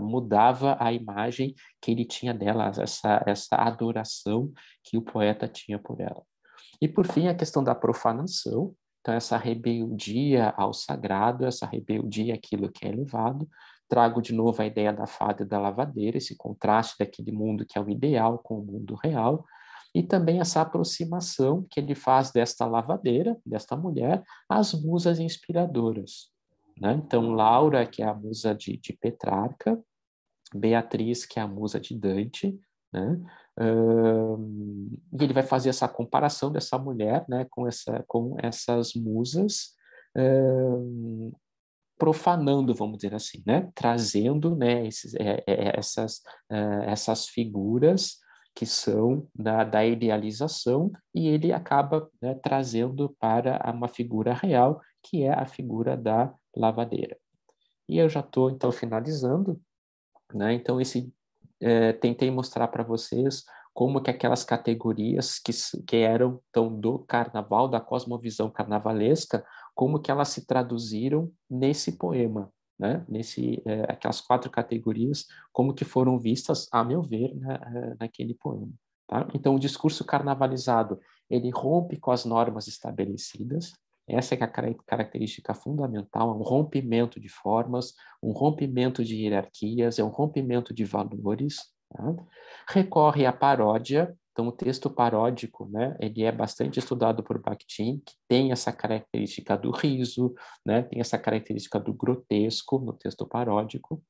mudava a imagem que ele tinha dela, essa adoração que o poeta tinha por ela. E, por fim, a questão da profanação, então essa rebeldia ao sagrado, essa rebeldia àquilo que é elevado. Trago de novo a ideia da fada e da lavadeira, esse contraste daquele mundo que é o ideal com o mundo real, e também essa aproximação que ele faz desta lavadeira, desta mulher, às musas inspiradoras, né? Então, Laura, que é a musa de Petrarca, Beatriz, que é a musa de Dante, né? E ele vai fazer essa comparação dessa mulher, né, com essas musas, profanando, vamos dizer assim, né? Trazendo, né, essas figuras que são da idealização, e ele acaba, né, trazendo para uma figura real, que é a figura da lavadeira. E eu já estou, então, finalizando, né? Então, tentei mostrar para vocês como que aquelas categorias que eram tão do carnaval, da cosmovisão carnavalesca, como que elas se traduziram nesse poema, né? Aquelas 4 categorias, como que foram vistas, a meu ver, naquele poema. Tá? Então, o discurso carnavalizado, ele rompe com as normas estabelecidas. Essa é a característica fundamental, um rompimento de formas, um rompimento de hierarquias, é um rompimento de valores. Tá? Recorre à paródia. Então, o texto paródico, né, ele é bastante estudado por Bakhtin, que tem essa característica do riso, né, tem essa característica do grotesco no texto paródico.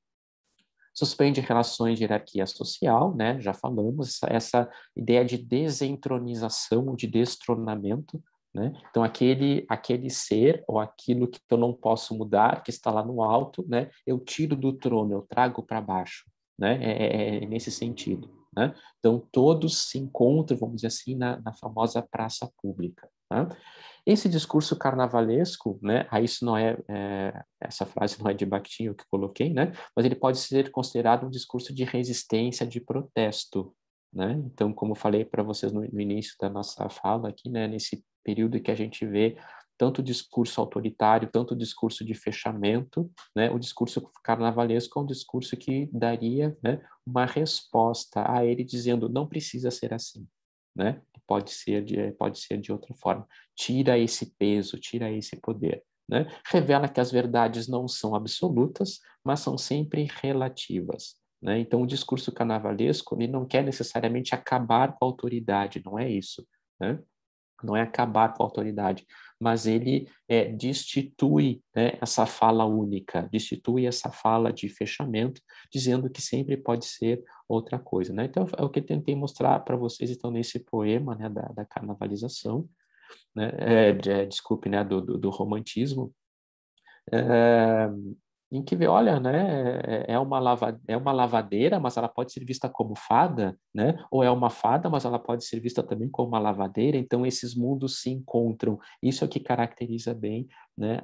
Suspende relações de hierarquia social, né, já falamos, essa ideia de desentronização, de destronamento, né? Então, aquele ser ou aquilo que eu não posso mudar, que está lá no alto, né, eu tiro do trono, eu trago para baixo, né? É nesse sentido. Né? Então, todos se encontram, vamos dizer assim, na famosa praça pública. Tá? Esse discurso carnavalesco, né, aí isso não essa frase não é de Bakhtin, eu que coloquei, né, mas ele pode ser considerado um discurso de resistência, de protesto. Né? Então, como eu falei para vocês no início da nossa fala aqui, né, nesse período que a gente vê tanto discurso autoritário, tanto discurso de fechamento, né? O discurso carnavalesco é um discurso que daria, né, uma resposta a ele dizendo não precisa ser assim, né? Pode ser de outra forma. Tira esse peso, tira esse poder, né? Revela que as verdades não são absolutas, mas são sempre relativas. Né? Então, o discurso carnavalesco ele não quer necessariamente acabar com a autoridade, não é isso. Né? Não é acabar com a autoridade, mas ele destitui, né, essa fala única, destitui essa fala de fechamento, dizendo que sempre pode ser outra coisa. Né? Então, é o que eu tentei mostrar para vocês então, nesse poema, né, da carnavalização, né, desculpe, né, do romantismo, em que vê, olha, né, é uma lavadeira, mas ela pode ser vista como fada, né? Ou é uma fada, mas ela pode ser vista também como uma lavadeira. Então, esses mundos se encontram. Isso é o que caracteriza bem, né,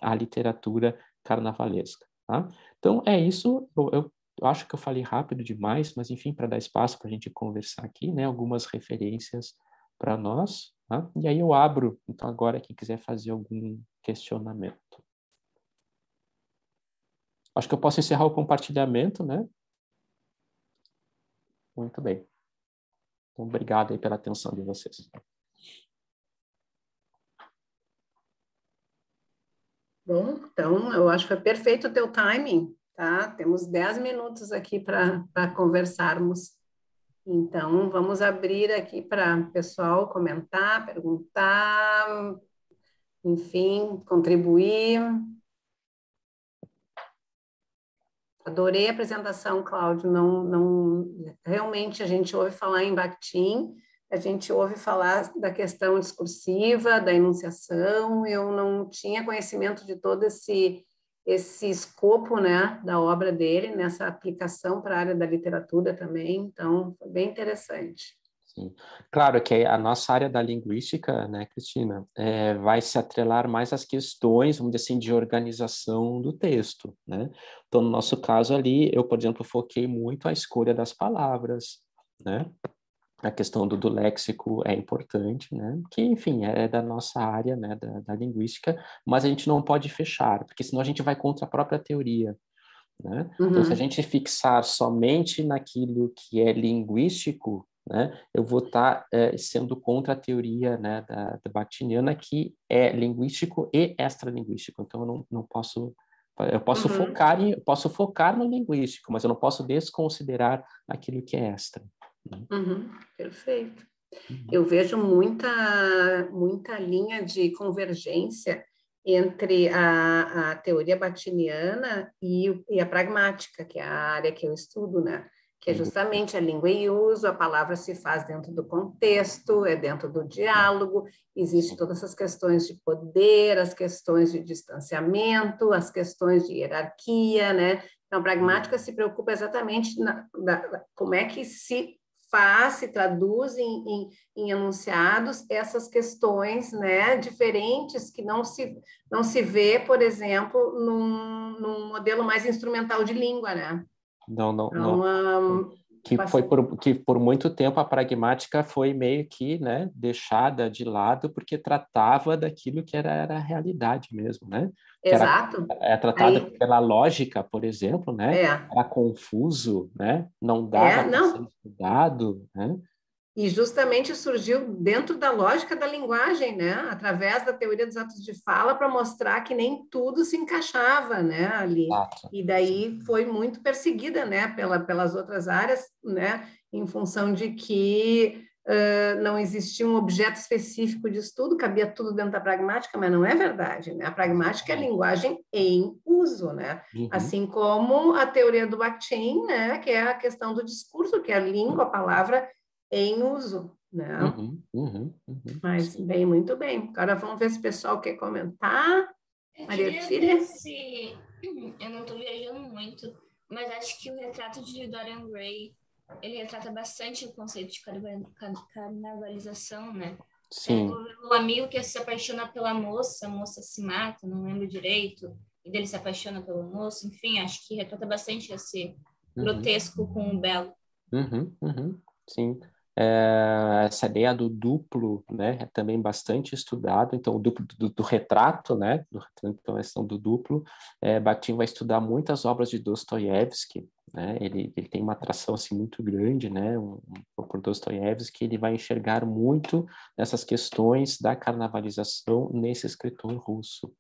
a literatura carnavalesca. Tá? Então, é isso. Eu acho que eu falei rápido demais, mas, enfim, para dar espaço para a gente conversar aqui, né, algumas referências para nós. Tá? E aí eu abro, então, agora, quem quiser fazer algum questionamento. Acho que eu posso encerrar o compartilhamento, né? Muito bem. Então, obrigado aí pela atenção de vocês. Bom, então, eu acho que foi perfeito o teu timing, tá? Temos 10 minutos aqui para conversarmos. Então, vamos abrir aqui para o pessoal comentar, perguntar, enfim, contribuir. Adorei a apresentação, Cláudio. Realmente a gente ouve falar em Bakhtin, a gente ouve falar da questão discursiva, da enunciação. Eu não tinha conhecimento de todo esse escopo, né, da obra dele, nessa aplicação para a área da literatura também. Então, foi bem interessante. Sim. Claro que a nossa área da linguística, né, Cristina, vai se atrelar mais às questões, vamos dizer assim, de organização do texto, né? Então, no nosso caso ali, eu, por exemplo, foquei muito a escolha das palavras, né? A questão do léxico é importante, né? Que, enfim, é da nossa área, né, da linguística, mas a gente não pode fechar, porque senão a gente vai contra a própria teoria, né? Então, se a gente fixar somente naquilo que é linguístico, né, eu vou estar sendo contra a teoria, né, da bakhtiniana, que é linguístico e extralinguístico. Então, eu não posso... Eu posso focar no linguístico, mas eu não posso desconsiderar aquilo que é extra. Né? Perfeito. Eu vejo muita linha de convergência entre a teoria bakhtiniana e a pragmática, que é a área que eu estudo, né? Que é justamente a língua em uso, a palavra se faz dentro do contexto, é dentro do diálogo, existem todas essas questões de poder, as questões de distanciamento, as questões de hierarquia, né? Então, a pragmática se preocupa exatamente como é que se traduz em enunciados essas questões, né, diferentes que não se vê, por exemplo, num modelo mais instrumental de língua, né? Não. Então, Que por muito tempo a pragmática foi meio que, né, deixada de lado porque tratava daquilo que era a realidade mesmo, né? Que Exato. era tratada pela lógica, por exemplo, né? Era confuso, né? Não dava para ser não. estudado, né? E justamente surgiu dentro da lógica da linguagem, né? Através da teoria dos atos de fala, para mostrar que nem tudo se encaixava, né, ali. Exato. E daí foi muito perseguida, né, pelas outras áreas, né, em função de que não existia um objeto específico de estudo, cabia tudo dentro da pragmática, mas não é verdade, né? A pragmática é a linguagem em uso, né? Assim como a teoria do Bakhtin, né, que é a questão do discurso, que é a língua, a palavra em uso, né? Mas bem, muito bem. Agora vamos ver se o pessoal quer comentar. Maria Tíria? Eu não estou viajando muito, mas acho que o retrato de Dorian Gray, ele retrata bastante o conceito de carnavalização, né? Sim. O amigo que se apaixona pela moça, a moça se mata, não lembro direito, e dele se apaixona pelo moço, enfim, acho que retrata bastante esse grotesco com o belo. Sim. Essa ideia do duplo, né, é também bastante estudado. Então, o duplo do retrato, né, então, a questão do duplo, Bakhtin vai estudar muitas obras de Dostoiévski, né, ele tem uma atração assim muito grande, né, por Dostoiévski, ele vai enxergar muito essas questões da carnavalização nesse escritor russo,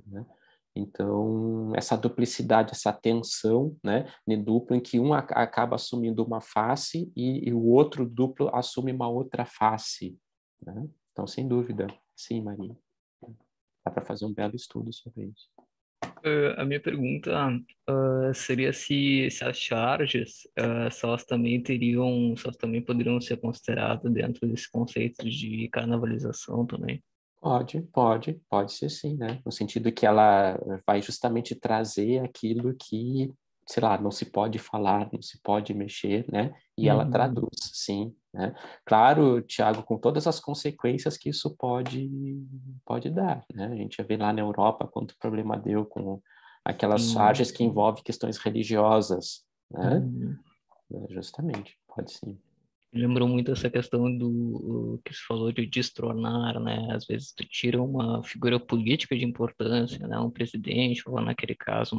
né? Então, essa duplicidade, essa tensão, né, duplo, em que um acaba assumindo uma face e o outro duplo assume uma outra face, né? Então, sem dúvida, sim, Maria. Dá para fazer um belo estudo sobre isso. A minha pergunta seria se as charges, se elas também poderiam ser consideradas dentro desse conceito de carnavalização também. Pode ser sim, né? No sentido que ela vai justamente trazer aquilo que, sei lá, não se pode falar, não se pode mexer, né? E ela traduz, sim, né? Claro, Tiago, com todas as consequências que isso pode dar, né? A gente já vê lá na Europa quanto problema deu com aquelas charges que envolvem questões religiosas, né? Justamente, pode sim. Lembrou muito essa questão do que se falou de destronar, né? Às vezes tu tira uma figura política de importância, né? Um presidente, ou naquele caso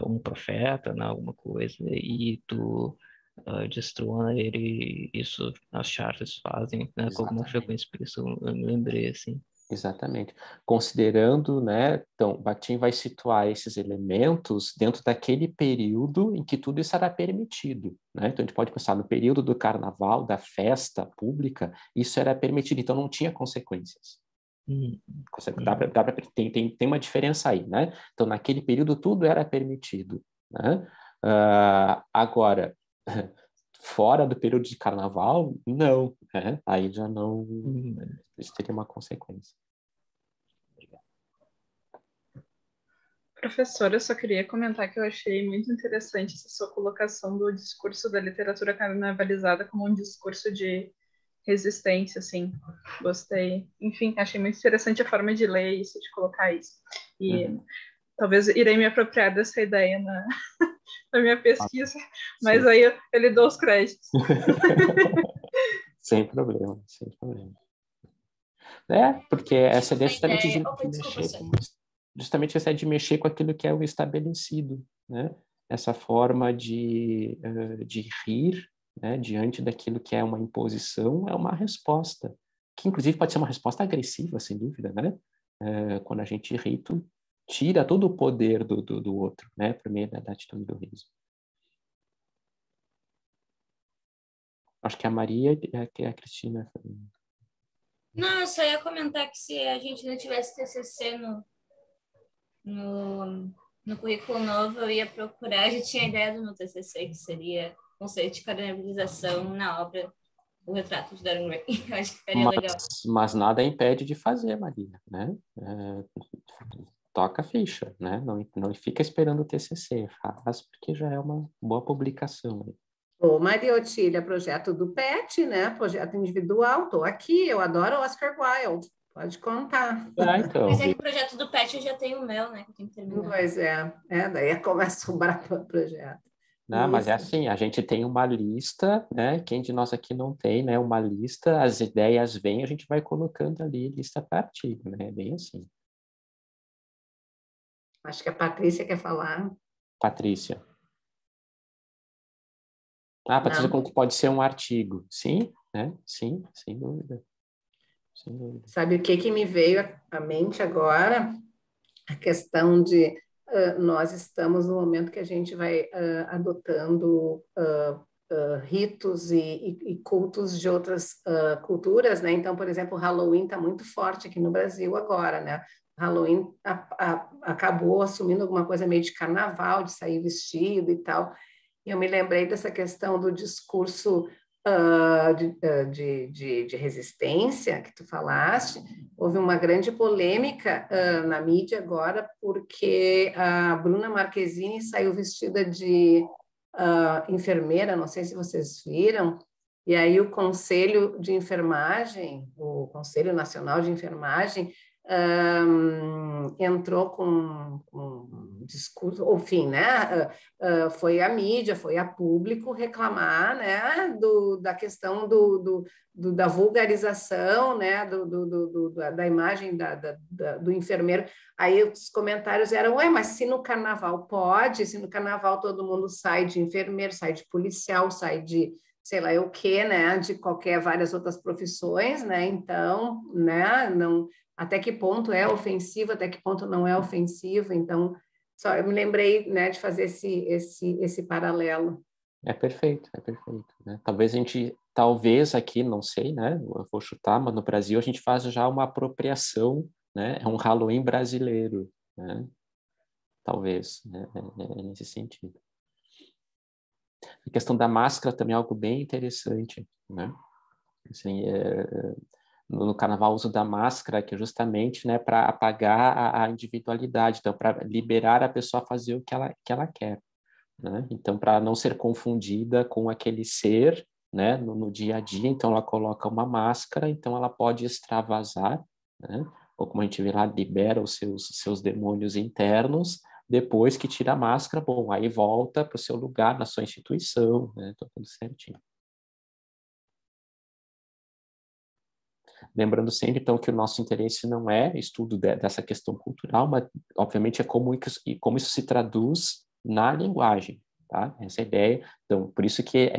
um profeta, né? Alguma coisa, e tu destrona ele. Isso as charges fazem, né? Com alguma frequência, por isso eu me lembrei, assim. Exatamente. Considerando, né, então, Bakhtin vai situar esses elementos dentro daquele período em que tudo isso era permitido, né? Então, a gente pode pensar no período do carnaval, da festa pública, isso era permitido, então não tinha consequências. Tem uma diferença aí, né? Então, naquele período, tudo era permitido, né? Agora, fora do período de carnaval, não, né? Aí já não... Isso teria uma consequência. Professora, eu só queria comentar que eu achei muito interessante essa sua colocação do discurso da literatura carnavalizada como um discurso de resistência, assim. Gostei. Enfim, achei muito interessante a forma de ler isso, de colocar isso. E talvez irei me apropriar dessa ideia na minha pesquisa, mas aí eu lhe dou os créditos. Sem problema, sem problema. Porque essa ideia justamente essa de mexer com aquilo que é o estabelecido, né? Essa forma de rir, né, diante daquilo que é uma imposição, é uma resposta, que inclusive pode ser uma resposta agressiva, sem dúvida, né? Quando a gente ri, tu tira todo o poder do outro, né, por meio da atitude do riso. Acho que a Maria e a Cristina... Não, eu só ia comentar que se a gente não tivesse TCC no currículo novo, eu ia procurar, eu já tinha a ideia do meu TCC, que seria conceito de carnavalização na obra O Retrato de Dorian Gray. Eu acho que ficaria legal. Mas nada impede de fazer, Maria, né? Toca a ficha, né? Não fica esperando o TCC, faz porque já é uma boa publicação. Ô, Maria Otília, projeto do PET, né? Projeto individual, estou aqui, eu adoro Oscar Wilde, pode contar. Então, mas é que o projeto do PET eu já tenho o meu, né? Que eu tenho que terminar. Pois daí começa o projeto. Não, mas é Isso. assim, a gente tem uma lista, né? Quem de nós aqui não tem, né? Uma lista, as ideias vêm, a gente vai colocando ali lista para artigo, né? É bem assim. Acho que a Patrícia quer falar. Patrícia. Ah, Patrícia, Não. como que pode ser um artigo? Sim, né? Sim, sem dúvida. Sem dúvida. Sabe o que me veio à mente agora? A questão de nós estamos no momento que a gente vai adotando ritos e cultos de outras culturas, né? Então, por exemplo, o Halloween está muito forte aqui no Brasil agora, né? Halloween acabou assumindo alguma coisa meio de carnaval, de sair vestido e tal. E eu me lembrei dessa questão do discurso de resistência que tu falaste. Houve uma grande polêmica na mídia agora, porque a Bruna Marquezine saiu vestida de enfermeira, não sei se vocês viram, e aí o Conselho de Enfermagem, o Conselho Nacional de Enfermagem, entrou com um discurso, enfim, né? Foi a mídia, foi a público reclamar, né? Da questão da vulgarização, né? Da imagem do enfermeiro. Aí os comentários eram, ué, mas se no carnaval pode, se no carnaval todo mundo sai de enfermeiro, sai de policial, sai de sei lá o que, né, de várias outras profissões, né, então, né, não, até que ponto é ofensivo, até que ponto não é ofensivo, então, só eu me lembrei, né, de fazer esse paralelo. É perfeito, né? Talvez aqui, não sei, né, eu vou chutar, mas no Brasil a gente faz já uma apropriação, né, é um Halloween brasileiro, né, talvez, né, nesse sentido. A questão da máscara também é algo bem interessante, né? Assim, no carnaval, o uso da máscara, que é justamente, né, para apagar a individualidade, então, para liberar a pessoa a fazer o que ela quer, né? Então, para não ser confundida com aquele ser, né, no dia a dia, então ela coloca uma máscara, então ela pode extravasar, né? Ou como a gente vê lá, libera os seus demônios internos. Depois que tira a máscara, bom, aí volta para o seu lugar, na sua instituição, né? Tá tudo certinho. Lembrando sempre, então, que o nosso interesse não é estudo dessa questão cultural, mas, obviamente, é como isso se traduz na linguagem, tá? Essa é a ideia. Então, por isso que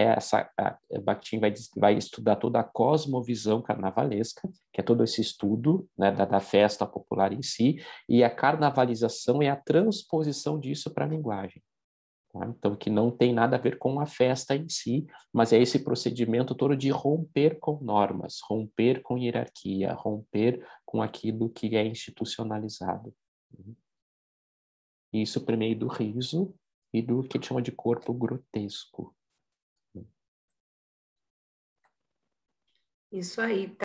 Bakhtin vai estudar toda a cosmovisão carnavalesca, que é todo esse estudo, né, da festa popular em si, e a carnavalização é a transposição disso para a linguagem. Tá? Então, que não tem nada a ver com a festa em si, mas é esse procedimento todo de romper com normas, romper com hierarquia, romper com aquilo que é institucionalizado. Isso por meio do riso e do que ele chama de corpo grotesco. Isso aí.